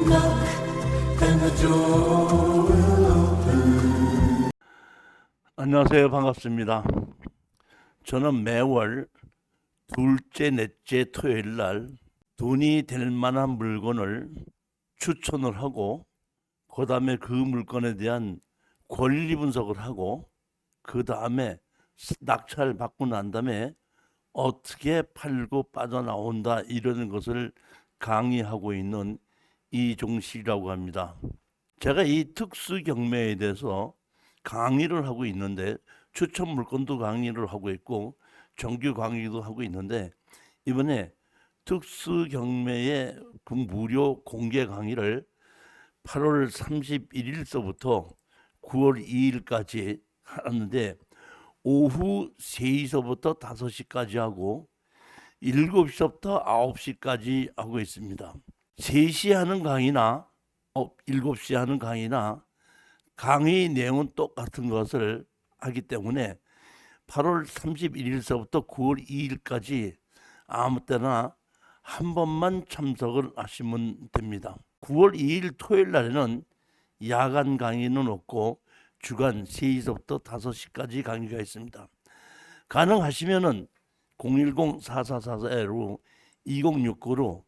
Knock and the door will open. 안녕하세요. 반갑습니다. 저는 매월 둘째, 넷째 토요일 날 돈이 될 만한 물건을 추천을 하고 그 다음에 그 물건에 대한 권리 분석을 하고 그 다음에 낙찰 받고 난 다음에 어떻게 팔고 빠져나온다 이러는 것을 강의하고 있는 이종식이라고 합니다. 제가 이 특수 경매에 대해서 강의를 하고 있는데 추천 물건도 강의를 하고 있고 정규 강의도 하고 있는데 이번에 특수 경매의 그 무료 공개 강의를 8월 31일서부터 9월 2일까지 하는데 오후 3시서부터 5시까지 하고 7시부터 9시까지 하고 있습니다. 3시 하는 강의나 7시 하는 강의나 강의 내용은 똑같은 것을 하기 때문에 8월 31일서부터 9월 2일까지 아무 때나 한 번만 참석을 하시면 됩니다. 9월 2일 토요일 날에는 야간 강의는 없고 주간 3시부터 5시까지 강의가 있습니다. 가능하시면은 010-4444로 2069로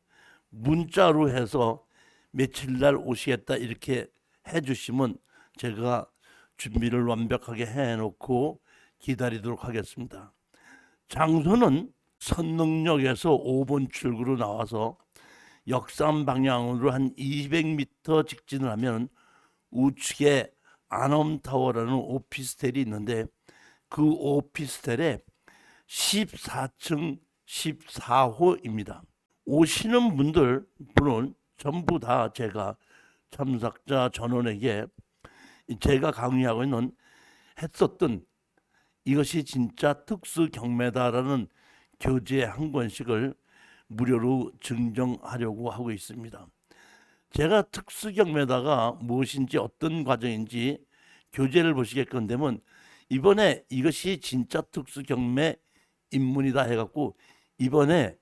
문자로 해서 며칠 날 오시겠다 이렇게 해주시면 제가 준비를 완벽하게 해놓고 기다리도록 하겠습니다. 장소는 선릉역에서 5번 출구로 나와서 역삼 방향으로 한 200m 직진을 하면 우측에 아넘타워라는 오피스텔이 있는데 그 오피스텔에 14층 14호입니다. 오시는 분들은 전부 다 제가 참석자 전원에게 제가 강의하고 있는 했었던 이것이 진짜 특수 경매다라는 교재 한 권씩을 무료로 증정하려고 하고 있습니다. 제가 특수 경매다가 무엇인지 어떤 과정인지 교재를 보시게끔 되면 이번에 이것이 진짜 특수 경매 입문이다 해갖고 이번에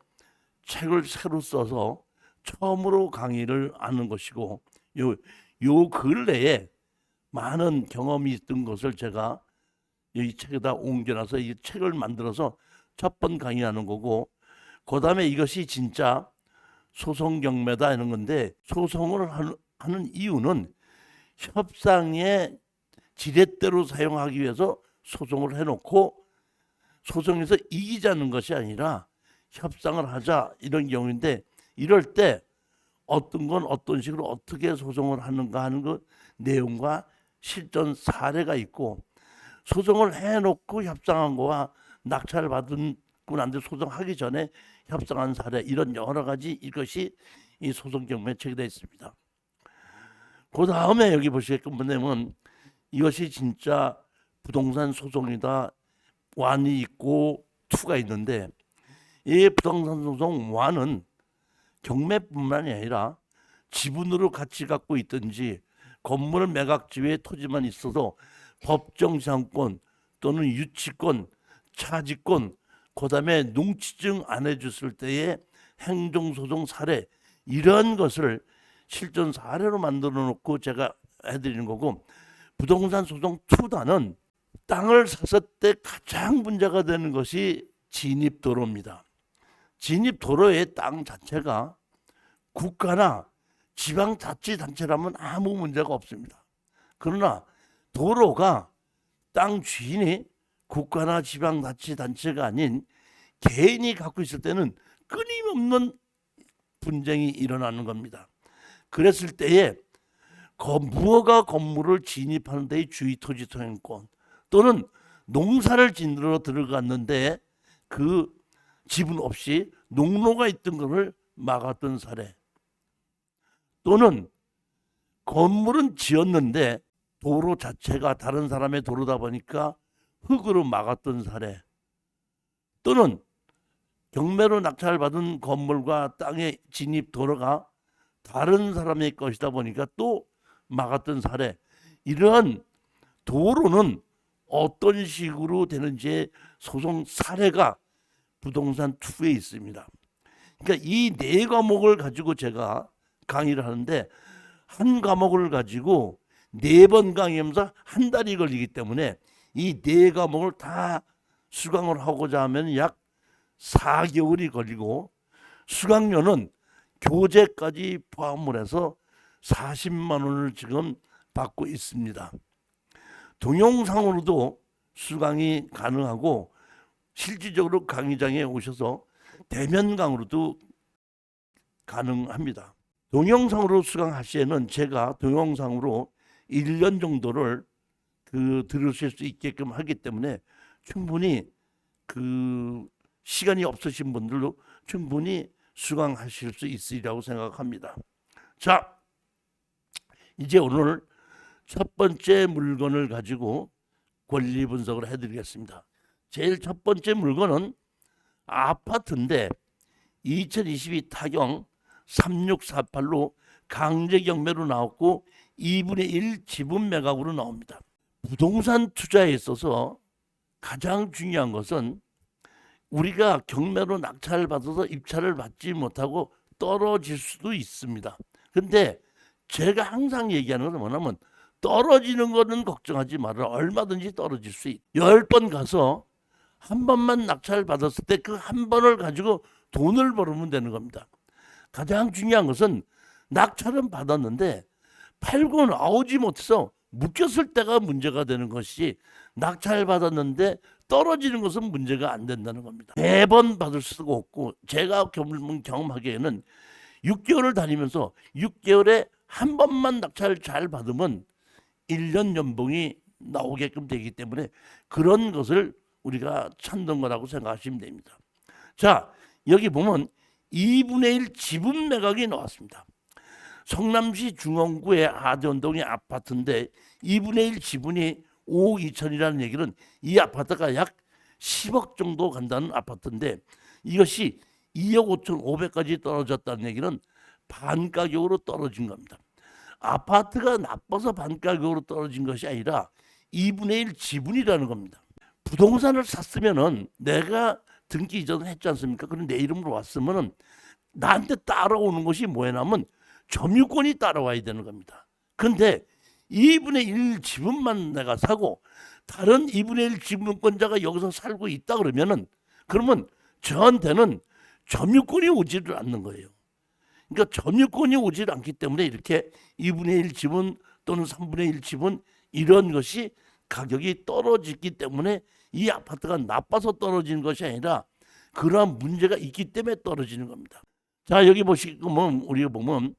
책을 새로 써서 처음으로 강의를 하는 것이고 요 근래에 많은 경험이 있던 것을 제가 이 책에다 옮겨놔서 이 책을 만들어서 첫 번 강의하는 거고 그 다음에 이것이 진짜 소송 경매다 이런 건데 소송을 하는 이유는 협상의 지렛대로 사용하기 위해서 소송을 해놓고 소송에서 이기자는 것이 아니라 협상을 하자 이런 경우인데 이럴 때 어떤 건 어떤 식으로 어떻게 소송을 하는가 하는 그 내용과 실전 사례가 있고 소송을 해놓고 협상한 거와 낙찰을 받은 군한테 소송하기 전에 협상한 사례 이런 여러 가지 이것이 이 소송 경매 책에 되어 있습니다. 그 다음에 여기 보시게끔 보면 이것이 진짜 부동산 소송이다 1이 있고 2가 있는데 이 부동산 소송 1은 경매뿐만이 아니라 지분으로 같이 갖고 있든지 건물 매각지에 토지만 있어도 법정지상권 또는 유치권, 차지권, 그 다음에 농지증 안 해줬을 때의 행정소송 사례 이런 것을 실전 사례로 만들어 놓고 제가 해드리는 거고 부동산 소송 2단은 땅을 샀을 때 가장 문제가 되는 것이 진입도로입니다. 진입도로의 땅 자체가 국가나 지방자치단체라면 아무 문제가 없습니다. 그러나 도로가 땅 주인이 국가나 지방자치단체가 아닌 개인이 갖고 있을 때는 끊임없는 분쟁이 일어나는 겁니다. 그랬을 때에 무허가 건물을 진입하는 데의 주의토지통행권 또는 농사를 짓으러 들어갔는데 그 지분 없이 농로가 있던 것을 막았던 사례 또는 건물은 지었는데 도로 자체가 다른 사람의 도로다 보니까 흙으로 막았던 사례 또는 경매로 낙찰받은 건물과 땅의 진입 도로가 다른 사람의 것이다 보니까 또 막았던 사례 이러한 도로는 어떤 식으로 되는지 소송 사례가 부동산 2에 있습니다. 그러니까 이 네 과목을 가지고 제가 강의를 하는데 한 과목을 가지고 4번 강의하면서 한 달이 걸리기 때문에 이 4과목을 다 수강을 하고자 하면 약 4개월이 걸리고 수강료는 교재까지 포함을 해서 40만 원을 지금 받고 있습니다. 동영상으로도 수강이 가능하고 실질적으로 강의장에 오셔서 대면 강의로도 가능합니다. 동영상으로 수강할 시에는 제가 동영상으로 1년 정도를 들으실 수 있게끔 하기 때문에 충분히 시간이 없으신 분들도 충분히 수강하실 수 있으리라고 생각합니다. 자, 이제 오늘 첫 번째 물건을 가지고 권리 분석을 해드리겠습니다. 제일 첫 번째 물건은 아파트인데 2022 타경 3648로 강제 경매로 나왔고 2분의 1 지분 매각으로 나옵니다. 부동산 투자에 있어서 가장 중요한 것은 우리가 경매로 낙찰을 받아서 입찰을 받지 못하고 떨어질 수도 있습니다. 근데 제가 항상 얘기하는 것은 뭐냐면 떨어지는 거는 걱정하지 말아라. 얼마든지 떨어질 수 있다. 10번 가서 한 번만 낙찰을 받았을 때 그 한 번을 가지고 돈을 벌으면 되는 겁니다. 가장 중요한 것은 낙찰은 받았는데 팔고 나오지 못해서 묶였을 때가 문제가 되는 것이 낙찰 받았는데 떨어지는 것은 문제가 안 된다는 겁니다. 매번 받을 수가 없고 제가 경험하기에는 6개월을 다니면서 6개월에 한 번만 낙찰 잘 받으면 1년 연봉이 나오게끔 되기 때문에 그런 것을 우리가 찾는 거라고 생각하시면 됩니다. 자, 여기 보면 2분의 1 지분 매각이 나왔습니다. 성남시 중원구의 하전동의 아파트인데 2분의 1 지분이 5억 2천이라는 얘기는 이 아파트가 약 10억 정도 간다는 아파트인데 이것이 2억 5천 5백까지 떨어졌다는 얘기는 반가격으로 떨어진 겁니다. 아파트가 나빠서 반가격으로 떨어진 것이 아니라 2분의 1 지분이라는 겁니다. 부동산을 샀으면은 내가 등기 이전을 했지 않습니까? 그럼 내 이름으로 왔으면은 나한테 따라오는 것이 뭐냐면 점유권이 따라와야 되는 겁니다. 그런데 2분의 1 지분만 내가 사고 다른 2분의 1 지분권자가 여기서 살고 있다 그러면 저한테는 점유권이 오지를 않는 거예요. 그러니까 점유권이 오지 않기 때문에 이렇게 2분의 1 지분 또는 3분의 1 지분 이런 것이 가격이 떨어지기 때문에 이 아파트가 나빠서 떨어지는 것이 아니라 그러한 문제가 있기 때문에 떨어지는 겁니다. 자, 여기 보시면 우리가 보면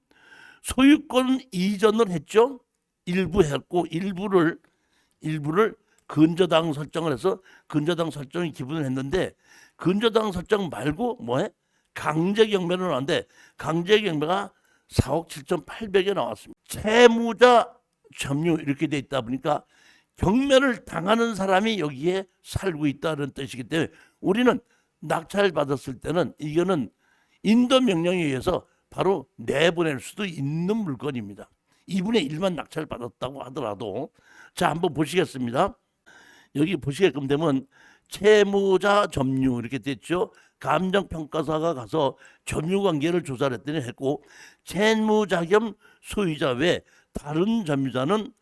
소유권 이전을 했죠. 일부 했고 일부를 근저당 설정을 해서 근저당 설정이 기분을 했는데 근저당 설정 말고 뭐해? 강제 경매로 나왔는데 강제 경매가 4억 7,800에 나왔습니다. 채무자 점유 이렇게 돼 있다 보니까 경매를 당하는 사람이 여기에 살고 있다는 뜻이기 때문에 우리는 낙찰 받았을 때는 이거는 인도 명령에 의해서 바로 내보낼 수도 있는 물건입니다. 2분의 1만 낙찰 받았다고 하더라도 자 한번 보시겠습니다. 여기 보시게끔 되면 채무자 점유 이렇게 됐죠. 감정평가사가 가서 점유관계를 조사를 했고 채무자 겸 소유자 외 다른 점유자는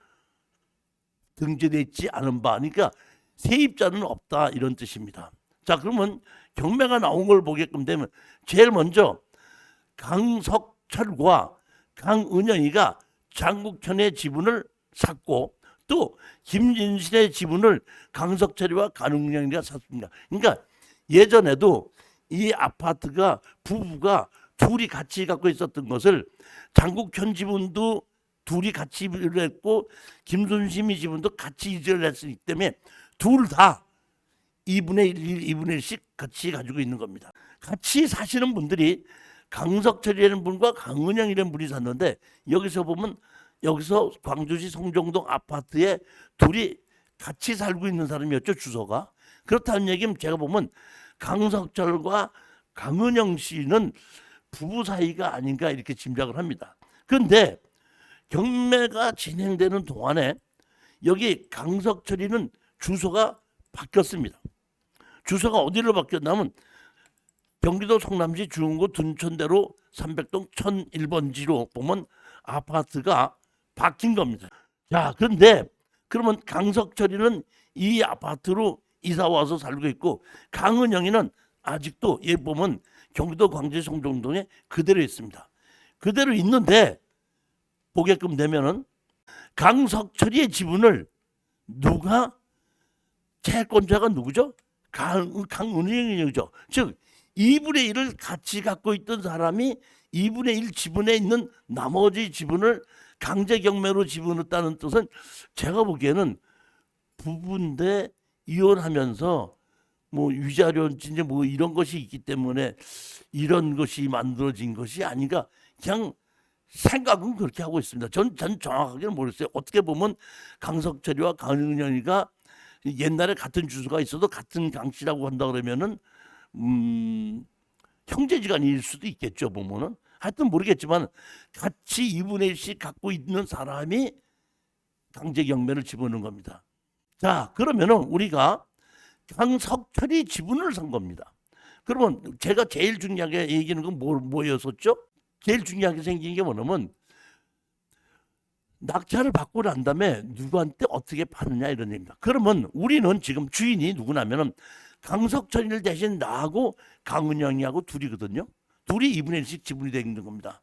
등재되어 있지 않은 바 그러니까 세입자는 없다 이런 뜻입니다. 자 그러면 경매가 나온 걸 보게끔 되면 제일 먼저 강석철과 강은영이가 장국현의 지분을 샀고 또 김진실의 지분을 강석철이와 강은영이가 샀습니다. 그러니까 예전에도 이 아파트가 부부가 둘이 같이 갖고 있었던 것을 장국현 지분도 둘이 같이 이전을 했고 김순심이 지분도 같이 이전을 했기 때문에 둘 다 2분의 1, 2분의 1씩 같이 가지고 있는 겁니다. 같이 사시는 분들이 강석철이라는 분과 강은영이라는 분이 샀는데 여기서 보면 여기서 광주시 송정동 아파트에 둘이 같이 살고 있는 사람이었죠. 주소가. 그렇다는 얘기는 제가 보면 강석철과 강은영 씨는 부부 사이가 아닌가 이렇게 짐작을 합니다. 그런데 경매가 진행되는 동안에 여기 강석철이는 주소가 바뀌었습니다. 주소가 어디로 바뀌었냐면 경기도 성남시 중구 둔촌대로 300동 1001번지로 보면 아파트가 바뀐 겁니다. 자, 그런데 그러면 강석철이는 이 아파트로 이사 와서 살고 있고 강은영이는 아직도 얘 보면 경기도 광주 성동동에 그대로 있습니다. 그대로 있는데 보게끔 되면은 강석철이의 지분을 누가 채권자가 누구죠? 강은영이죠. 즉 2분의 1을 같이 갖고 있던 사람이 2분의 1 지분에 있는 나머지 지분을 강제 경매로 집어넣었다는 뜻은 제가 보기에는 부부인데 이혼하면서 뭐 위자료인지 뭐 이런 것이 있기 때문에 이런 것이 만들어진 것이 아닌가, 그냥 생각은 그렇게 하고 있습니다. 전 정확하게는 모르겠어요. 어떻게 보면 강석철이와 강은영이가 옛날에 같은 주소가 있어도 같은 강씨라고 한다 그러면은 형제지간일 수도 있겠죠. 보면은 하여튼 모르겠지만 같이 2분의 1씩 갖고 있는 사람이 강제 경매를 집어넣은 겁니다. 자, 그러면은 우리가 강석철이 지분을 산 겁니다. 그러면 제가 제일 중요하게 얘기하는 건 뭐였었죠? 제일 중요하게 생긴 게 뭐냐면 낙찰을 받고 난 다음에 누구한테 어떻게 파느냐 이런 얘기입니다. 그러면 우리는 지금 주인이 누구냐면은 강석철이를 대신 나하고 강은영이하고 둘이거든요. 둘이 2분의 1씩 지분이 되는 겁니다.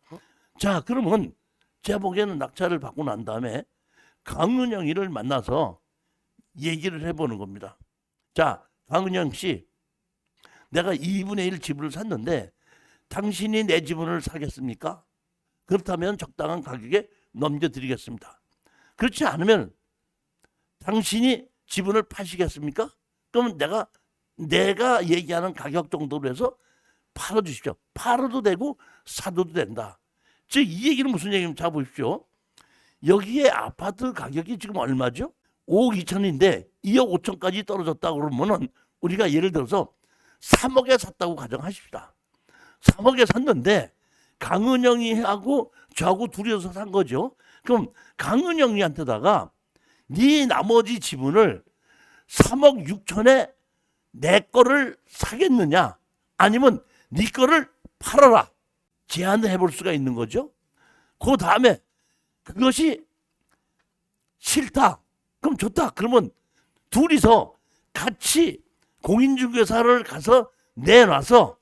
자, 그러면 제가 보기에는 낙찰을 받고 난 다음에 강은영이를 만나서 얘기를 해보는 겁니다. 자, 강은영 씨, 내가 2분의 1 지분을 샀는데 당신이 내 지분을 사겠습니까? 그렇다면 적당한 가격에 넘겨드리겠습니다. 그렇지 않으면 당신이 지분을 파시겠습니까? 그러면 내가 얘기하는 가격 정도로 해서 팔아주십시오. 팔아도 되고 사도 된다. 즉 이 얘기는 무슨 얘기냐면, 자 보십시오. 여기에 아파트 가격이 지금 얼마죠? 5억 2천인데 2억 5천까지 떨어졌다 그러면은 우리가 예를 들어서 3억에 샀다고 가정하십시다. 3억에 샀는데 강은영이하고 저하고 둘이서 산 거죠. 그럼 강은영이한테다가 네 나머지 지분을 3억 6천에 내 거를 사겠느냐, 아니면 네 거를 팔아라, 제안을 해볼 수가 있는 거죠. 그 다음에 그것이 싫다, 그럼 좋다, 그러면 둘이서 같이 공인중개사를 가서 내놔서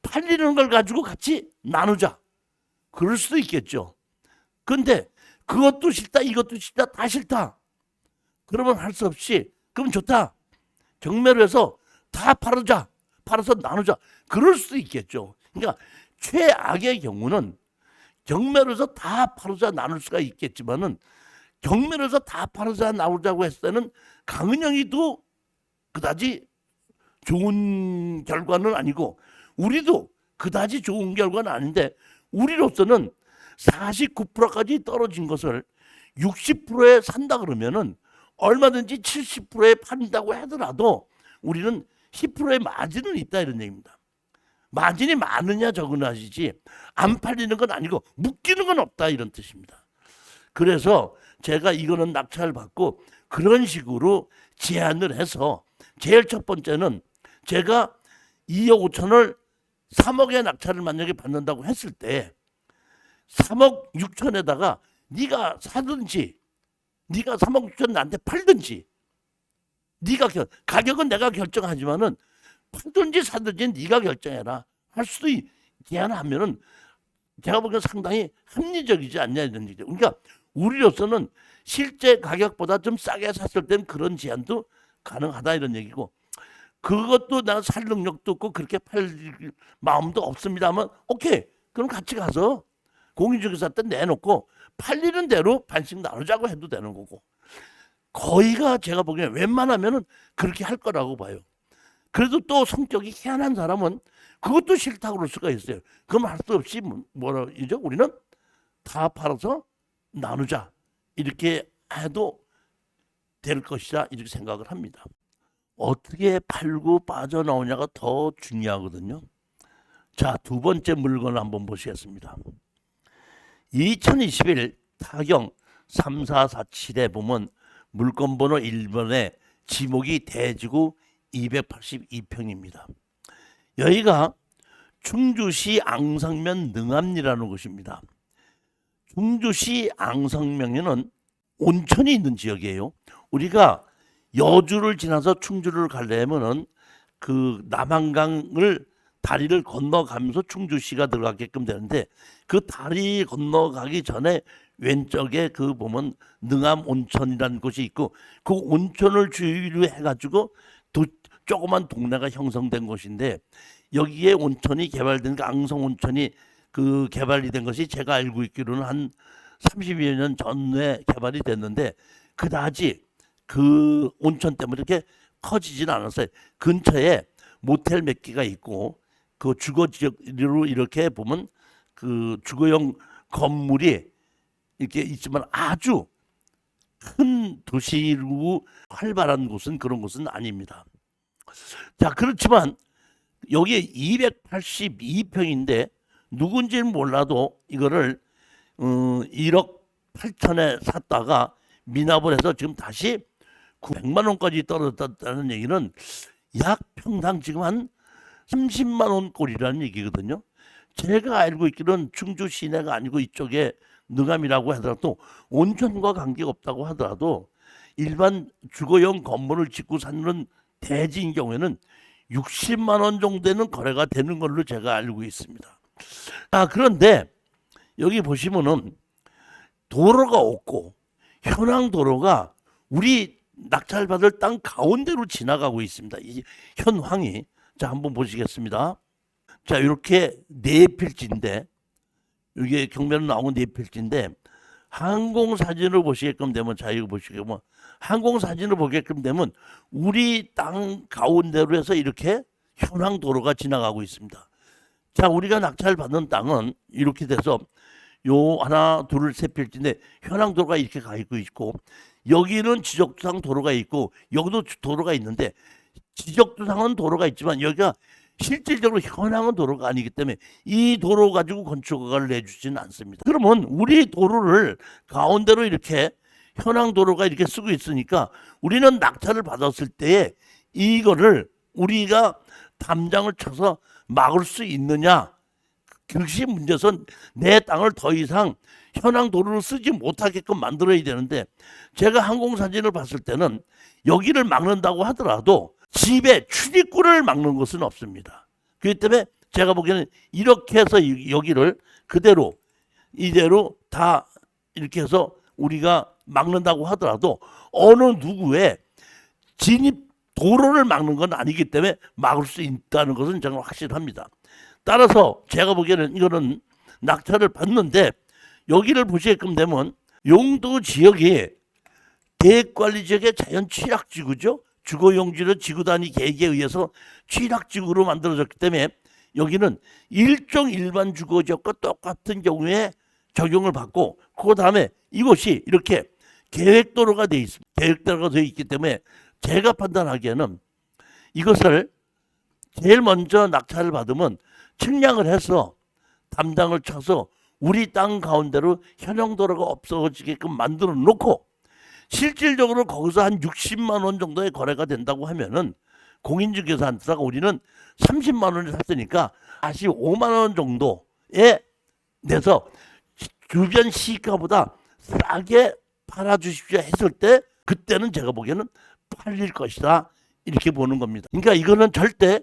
팔리는 걸 가지고 같이 나누자, 그럴 수도 있겠죠. 근데 그것도 싫다 이것도 싫다 다 싫다 그러면 할 수 없이, 그럼 좋다, 경매로 해서 다 팔아서 나누자, 그럴 수도 있겠죠. 그러니까 최악의 경우는 경매로 해서 다 팔아서 나눌 수가 있겠지만은 경매로 해서 다 팔아서 나누자고 했을 때는 강은영이도 그다지 좋은 결과는 아니고 우리도 그다지 좋은 결과는 아닌데, 우리로서는 49%까지 떨어진 것을 60%에 산다 그러면은 얼마든지 70%에 판다고 하더라도 우리는 10%의 마진은 있다 이런 얘기입니다. 마진이 많으냐 적으냐지 안 팔리는 건 아니고 묶이는 건 없다 이런 뜻입니다. 그래서 제가 이거는 낙찰 받고 그런 식으로 제안을 해서, 제일 첫 번째는 제가 2억 5천을 3억의 낙찰을 만약에 받는다고 했을 때 3억 6천에다가 네가 사든지 네가 3억 6천 나한테 팔든지, 네가 가격은 내가 결정하지만은 팔든지 사든지 네가 결정해라 할 수도 제안하면은 제가 보기엔 상당히 합리적이지 않냐 이런 얘기죠. 그러니까 우리로서는 실제 가격보다 좀 싸게 샀을 때는 그런 제안도 가능하다 이런 얘기고, 그것도 내가 살 능력도 없고 그렇게 팔 마음도 없습니다만 오케이, 그럼 같이 가서 공인중개사 때 내놓고 팔리는 대로 반씩 나누자고 해도 되는 거고, 거의가 제가 보기엔 웬만하면은 그렇게 할 거라고 봐요. 그래도 또 성격이 희한한 사람은 그것도 싫다고 그럴 수가 있어요. 그럼 할 수 없이 뭐라 이죠? 우리는 다 팔아서 나누자 이렇게 해도 될 것이다 이렇게 생각을 합니다. 어떻게 팔고 빠져나오냐가 더 중요하거든요. 자, 두 번째 물건을 한번 보시겠습니다. 2021 타경 3447에 보면 물건번호 1번에 지목이 대지구 282평입니다. 여기가 충주시 앙상면 능암리라는 곳입니다. 충주시 앙상면에는 온천이 있는 지역이에요. 우리가 여주를 지나서 충주를 가려면은 그 남한강을 다리를 건너가면서 충주시가 들어가게끔 되는데 그 다리 건너가기 전에 왼쪽에 그 보면 능암 온천이라는 곳이 있고 그 온천을 주위로 해가지고 조그만 동네가 형성된 곳인데 여기에 온천이 개발된 그 앙성 온천이 그 개발이 된 것이 제가 알고 있기로는 한 30여 년 전에 개발이 됐는데 그다지 그 온천 때문에 이렇게 커지진 않았어요. 근처에 모텔 몇 개가 있고 그 주거 지역으로 이렇게 보면 그 주거용 건물이 이렇게 있지만 아주 큰 도시로 활발한 곳은 그런 곳은 아닙니다. 자, 그렇지만 여기에 282평인데 누군지는 몰라도 이거를 1억 8천에 샀다가 미납을 해서 지금 다시 900만 원까지 떨어졌다는 얘기는 약 평당 지금 한 30만 원 꼴이라는 얘기거든요. 제가 알고 있기로는 충주 시내가 아니고 이쪽에 능암이라고 하더라도 온천과 관계가 없다고 하더라도 일반 주거용 건물을 짓고 사는 대지인 경우에는 60만 원 정도는 거래가 되는 걸로 제가 알고 있습니다. 그런데 여기 보시면은 도로가 없고 현황 도로가 우리 낙찰받을 땅 가운데로 지나가고 있습니다. 이 현황이. 자, 한번 보시겠습니다. 자, 이렇게 네 필지인데 이게 경매로 나온 네 필지인데 항공 사진을 보시게끔 되면 자 이거 보시게끔 항공 사진을 보게끔 되면 우리 땅 가운데로 해서 이렇게 현황 도로가 지나가고 있습니다. 자, 우리가 낙찰 받는 땅은 이렇게 돼서 요 하나 둘 셋 필지인데 현황 도로가 이렇게 가 있고 여기는 지적도상 도로가 있고 여기도 도로가 있는데 지적도상은 도로가 있지만 여기가 실질적으로 현황은 도로가 아니기 때문에 이 도로 가지고 건축허가를 내주지는 않습니다. 그러면 우리 도로를 가운데로 이렇게 현황 도로가 이렇게 쓰고 있으니까 우리는 낙찰을 받았을 때에 이거를 우리가 담장을 쳐서 막을 수 있느냐, 그것이 문제선 내 땅을 더 이상 현황 도로를 쓰지 못하게끔 만들어야 되는데 제가 항공사진을 봤을 때는 여기를 막는다고 하더라도 집의 출입구를 막는 것은 없습니다. 그렇기 때문에 제가 보기에는 이렇게 해서 여기를 그대로 이대로 다 이렇게 해서 우리가 막는다고 하더라도 어느 누구의 진입 도로를 막는 건 아니기 때문에 막을 수 있다는 것은 저는 확실합니다. 따라서 제가 보기에는 이거는 낙찰을 받는데 여기를 보시게끔 되면 용도 지역이 대관리지역의 자연 취락지구죠. 주거용지를 지구단위 계획에 의해서 취락지구로 만들어졌기 때문에 여기는 일종 일반 주거지역과 똑같은 경우에 적용을 받고 그 다음에 이곳이 이렇게 계획도로가 되어 있습니다. 계획도로가 되어 있기 때문에 제가 판단하기에는 이것을 제일 먼저 낙찰을 받으면 측량을 해서 담당을 쳐서 우리 땅 가운데로 현황도로가 없어지게끔 만들어 놓고 실질적으로 거기서 한 60만 원 정도의 거래가 된다고 하면은 공인중개사한테다가 우리는 30만 원을 샀으니까 45만 원 정도에 내서 주변 시가보다 싸게 팔아주십시오 했을 때 그때는 제가 보기에는 팔릴 것이다 이렇게 보는 겁니다. 그러니까 이거는 절대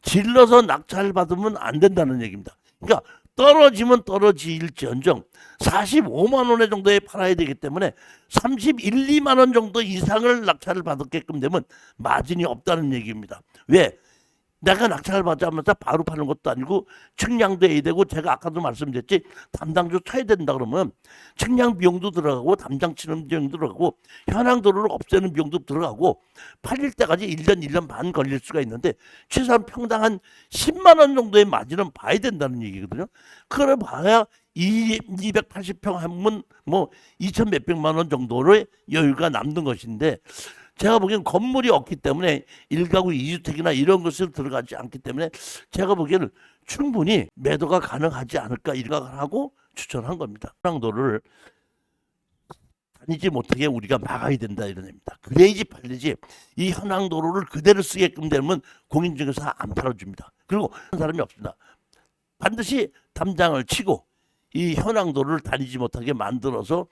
질러서 낙찰 받으면 안 된다는 얘기입니다. 그러니까 떨어지면 떨어질지언정 45만 원 정도에 팔아야 되기 때문에 31, 2만 원 정도 이상을 낙찰을 받게끔 되면 마진이 없다는 얘기입니다. 왜? 내가 낙찰을 받자마자 바로 파는 것도 아니고 측량도 해야 되고 제가 아까도 말씀드렸지 담당조 쳐야 된다 그러면 측량 비용도 들어가고 담당 치는 비용도 들어가고 현황 도로를 없애는 비용도 들어가고 팔릴 때까지 1년, 1년 반 걸릴 수가 있는데 최소한 평당 한 10만 원 정도의 마진은 봐야 된다는 얘기거든요. 그래 봐야 280평 하면 뭐 2천 몇백만 원 정도의 여유가 남는 것인데 제가 보기엔 건물이 없기 때문에 1가구 2주택이나 이런 것을 들어가지 않기 때문에 제가 보기에는 충분히 매도가 가능하지 않을까 생각하고 추천한 겁니다. 현황도로를 다니지 못하게 우리가 막아야 된다 이런 겁니다. 그래야지 팔리지 이 현황도로를 그대로 쓰게끔 되면 공인중개사 안 팔아줍니다. 그리고 하는 사람이 없습니다. 반드시 담장을 치고 이 현황도를 다니지 못하게 만들어서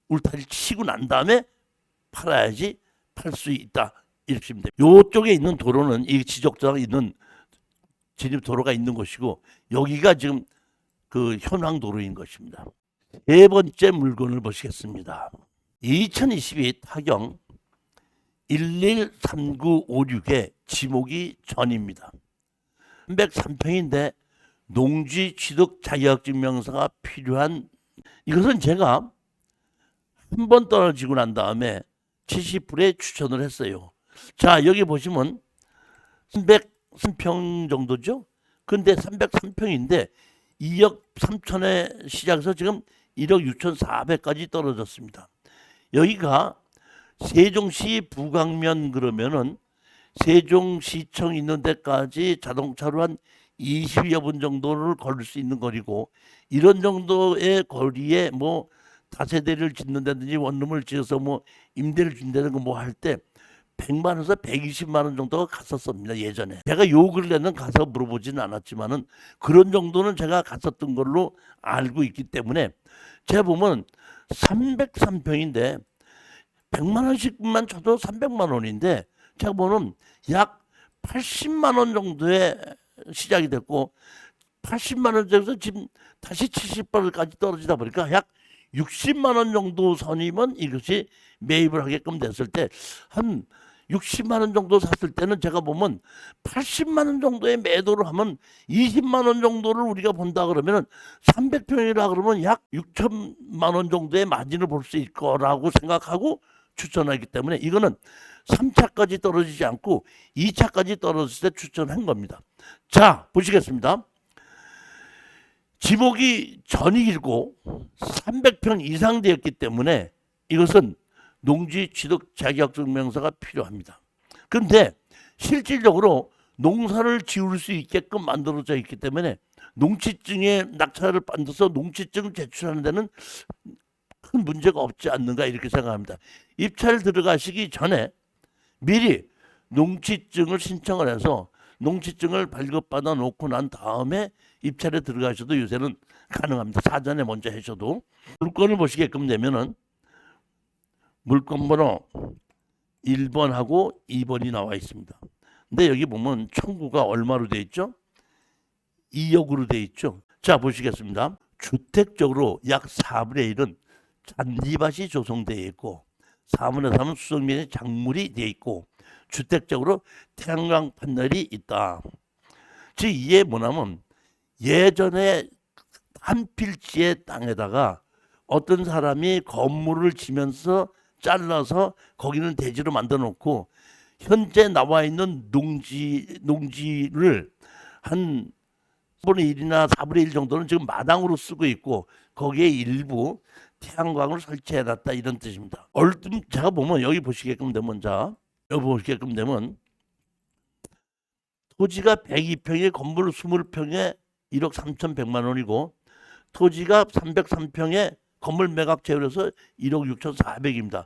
울타리 치고 난 다음에 팔아야지 팔 수 있다. 이렇게 보면 됩니다. 요쪽에 있는 도로는 이 지적도가 있는 진입 도로가 있는 곳이고 여기가 지금 그 현황 도로인 것입니다. 세 번째 물건을 보시겠습니다. 2022 타경 113956의 지목이 전입니다. 303평인데 농지 취득 자격증명서가 필요한 이것은 제가 한 번 떨어지고 난 다음에 70불에 추천을 했어요. 자, 여기 보시면 303평 정도죠. 근데 303평인데 2억 3천에 시작해서 지금 1억 6천4백까지 떨어졌습니다. 여기가 세종시 부강면 그러면은 세종시청 있는 데까지 자동차로 한 20여 분 정도를 걸을 수 있는 거리고 이런 정도의 거리에 뭐 다세대를 짓는다든지 원룸을 지어서 뭐 임대를 준다는 거 뭐 할 때 100만 원에서 120만 원 정도가 갔었습니다. 예전에. 제가 요 근래는 가서 물어보지는 않았지만은 그런 정도는 제가 갔었던 걸로 알고 있기 때문에 제가 보면 303평인데 100만 원씩만 줘도 300만 원인데 제가 보면 약 80만 원 정도에 시작이 됐고 80만 원에서 지금 다시 70%까지 떨어지다 보니까 약 60만 원 정도 선이면 이것이 매입을 하게끔 됐을 때 한 60만 원 정도 샀을 때는 제가 보면 80만 원 정도의 매도를 하면 20만 원 정도를 우리가 본다 그러면은 300평이라 그러면 약 6천만 원 정도의 마진을 볼 수 있을 거라고 생각하고 추천하기 때문에 이거는 3차까지 떨어지지 않고 2차까지 떨어졌을 때 추천한 겁니다. 자, 보시겠습니다. 지목이 전이 길고 300평 이상 되었기 때문에 이것은 농지 취득 자격증명서가 필요합니다. 그런데 실질적으로 농사를 지을 수 있게끔 만들어져 있기 때문에 농지증에 낙찰을 받아서 농지증을 제출하는 데는 큰 문제가 없지 않는가 이렇게 생각합니다. 입찰 들어가시기 전에 미리 농지증을 신청을 해서 농지증을 발급받아 놓고 난 다음에 입찰에 들어가셔도 요새는 가능합니다. 사전에 먼저 하셔도. 물건을 보시게끔 되면은 물건 번호 1번하고 2번이 나와 있습니다. 근데 여기 보면 청구가 얼마로 돼 있죠? 2억으로 돼 있죠. 자, 보시겠습니다. 주택적으로 약 4분의 1은 잔디밭이 조성되어 있고 4분의 3은 수성면에 작물이 되어 있고 주택적으로 태양광 판넬이 있다. 즉 이게 뭐냐면 예전에 한 필지의 땅에다가 어떤 사람이 건물을 지면서 잘라서 거기는 대지로 만들어 놓고 현재 나와 있는 농지를 한 4분의 1이나 4분의 1 정도는 지금 마당으로 쓰고 있고 거기에 일부 태양광을 설치해 놨다 이런 뜻입니다. 얼른 제가 보면 여기 보시게끔 되면 자 여기 보시게끔 되면 토지가 102평에 건물 20평에 1억 3,100만 원이고 토지가 303평에 건물 매각 제외해서 1억 6,400입니다.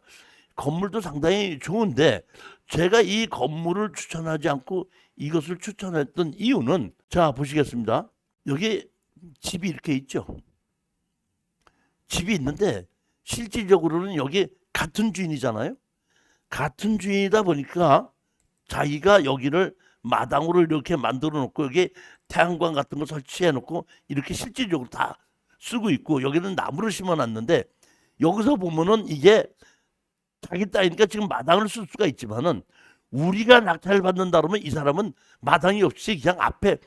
건물도 상당히 좋은데 제가 이 건물을 추천하지 않고 이것을 추천했던 이유는 자 보시겠습니다. 여기 집이 이렇게 있죠. 집이 있는데 실질적으로는 여기 같은 주인이잖아요. 같은 주인이다 보니까 자기가 여기를 마당으로 이렇게 만들어 놓고 여기 태양광 같은 거 설치해 놓고 이렇게 실질적으로 다 쓰고 있고 여기는 나무를 심어 놨는데 여기서 보면은 이게 자기 땅이니까 지금 마당을 쓸 수가 있지만은 우리가 낙찰을 받는다 그러면 이 사람은 마당이 없이 그냥 앞에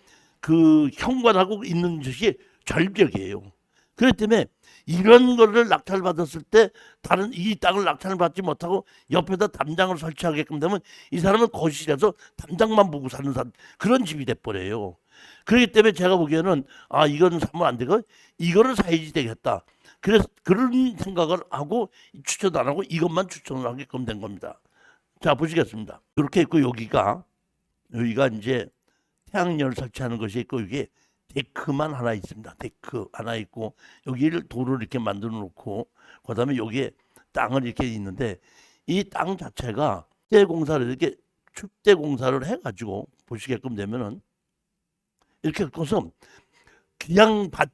그 현관하고 있는 것이 절벽이에요. 그렇기 때문에 이런 거를 낙찰 받았을 때 다른 이 땅을 낙찰을 받지 못하고 옆에다 담장을 설치하게끔 되면 이 사람은 거실에서 담장만 보고 사는 사람 그런 집이 돼버려요. 그렇기 때문에 제가 보기에는 아 이건 사면 안 되고 이거를 사야지 되겠다. 그래서 그런 생각을 하고 추천 안 하고 이것만 추천을 하게끔 된 겁니다. 자 보시겠습니다. 그렇게 있고 여기가 이제 태양열 설치하는 것이 있고 이게 데크만 하나 있습니다. 데크 하나 있고 여기를 도로를 이렇게 만들어 놓고 그다음에 여기에 땅을 이렇게 있는데 이 땅 자체가 축대공사를 이렇게 축대공사를 해가지고 보시게끔 되면은 이렇게 꺼서 그냥 밭이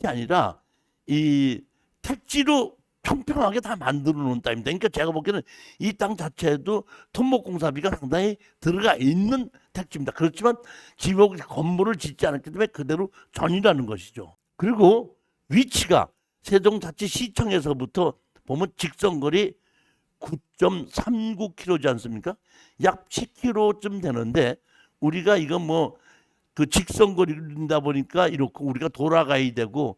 아니라 이 택지로 평평하게 다 만들어 놓은 땅입니다. 그러니까 제가 보기에는 이 땅 자체에도 토목공사비가 상당히 들어가 있는 택지입니다. 그렇지만 지목 건물을 짓지 않았기 때문에 그대로 전이라는 것이죠. 그리고 위치가 세종자치시청에서부터 보면 직선거리 9.39km지 않습니까? 약 10km쯤 되는데 우리가 이거 뭐 그 직선거리를 둔다 보니까 이렇게 우리가 돌아가야 되고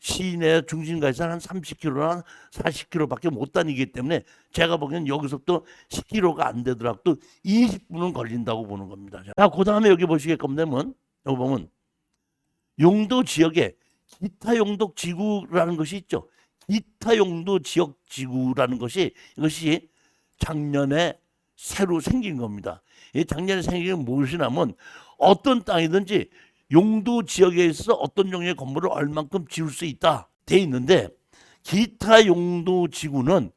시내 중심가에서 한 30km나 40km밖에 못 다니기 때문에 제가 보기엔 여기서부터 10km가 안 되더라도 20분은 걸린다고 보는 겁니다. 자, 그 다음에 여기 보시게끔 되면 여기 보면 용도 지역에 기타 용도 지구라는 것이 있죠. 기타 용도 지역 지구라는 것이 이것이 작년에 새로 생긴 겁니다. 이 작년에 생긴 게 무엇이냐면 어떤 땅이든지 용도 지역에 있어 어떤 종류의 건물을 얼만큼 지을 수 있다 돼 있는데 기타 용도 지구는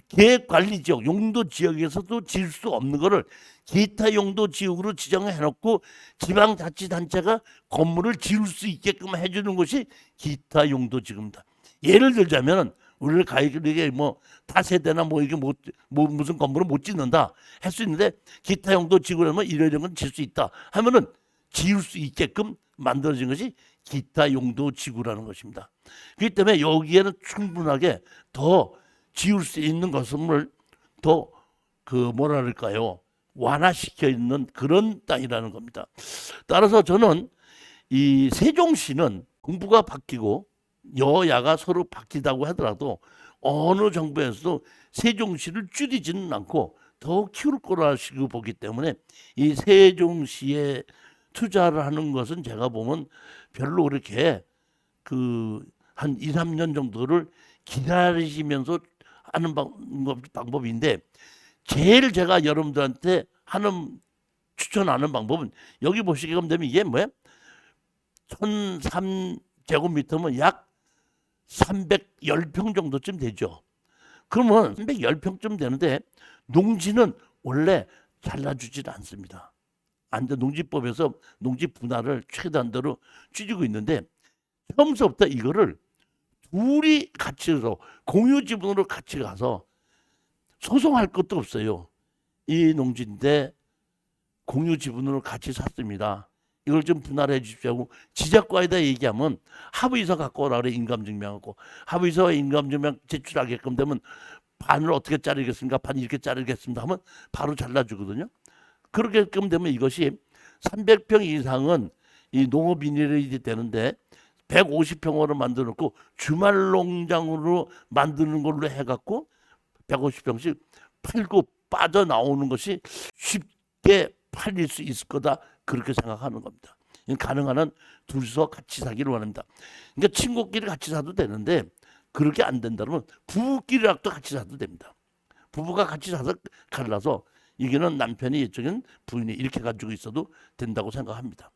계획관리지역 용도 지역에서도 지을 수 없는 거를 기타 용도 지역으로 지정해 놓고 지방자치단체가 건물을 지을 수 있게끔 해주는 것이 기타 용도 지구입니다. 예를 들자면 우리를 가이게 뭐 다세대나 뭐 이게 뭐 무슨 건물을 못 짓는다 할 수 있는데 기타 용도 지구라면 이런 건 질 수 있다 하면은 지을 수 있게끔 만들어진 것이 기타 용도 지구라는 것입니다. 그렇기 때문에 여기에는 충분하게 더 지을 수 있는 것을 더 그 뭐랄까요 완화시켜 있는 그런 땅이라는 겁니다. 따라서 저는 이 세종시는 정부가 바뀌고 여야가 서로 바뀌다고 하더라도 어느 정부에서도 세종시를 줄이지는 않고 더 키울 거라고 보기 때문에 이 세종시에 투자를 하는 것은 제가 보면 별로 그렇게 그 한 2, 3년 정도를 기다리시면서 하는 방법인데 제일 제가 여러분들한테 추천하는 방법은 여기 보시게 되면 이게 뭐예요? 1003제곱미터면 약 310평 정도쯤 되죠. 그러면 310평쯤 되는데 농지는 원래 잘라주질 않습니다. 농지법에서 농지 분할을 최단대로 줄이고 있는데 처음부터 이거를 둘이 같이 해서 공유 지분으로 같이 가서 소송할 것도 없어요. 이 농지인데 공유 지분으로 같이 샀습니다. 이걸 좀 분할해 주십시오 하고 지자과에다 얘기하면 합의서 갖고 오라 그래. 인감증명하고 합의서 인감증명 제출하게끔 되면 반을 어떻게 자르겠습니까? 반 이렇게 자르겠습니다 하면 바로 잘라주거든요. 그렇게끔 되면 이것이 300평 이상은 이 농업인일이 되는데 150평으로 만들어 놓고 주말 농장으로 만드는 걸로 해갖고 150평씩 팔고 빠져나오는 것이 쉽게 팔릴 수 있을 거다 그렇게 생각하는 겁니다. 가능한 한 둘이서 같이 사기를 원합니다. 그러니까 친구끼리 같이 사도 되는데 그렇게 안 된다면 부부끼리라도 같이 사도 됩니다. 부부가 같이 사서 갈라서 이게는 남편이 이쪽엔 부인이 이렇게 가지고 있어도 된다고 생각합니다.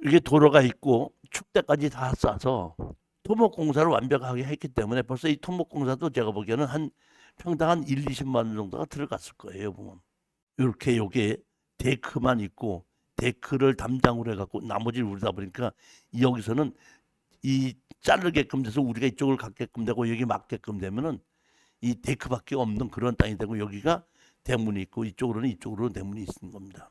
이게 도로가 있고 축대까지 다 싸서 토목공사를 완벽하게 했기 때문에 벌써 이 토목공사도 제가 보기에는 한 평당 한 1, 20만 원 정도가 들어갔을 거예요. 보면 이렇게 여기에 데크만 있고 데크를 담장으로 해갖고 나머지를 우리다 보니까 여기서는 이 자르게끔 돼서 우리가 이쪽을 갖게끔 되고 여기 맞게끔 되면은 이 데크밖에 없는 그런 땅이 되고 여기가 대문이 있고 이쪽으로는 대문이 있는 겁니다.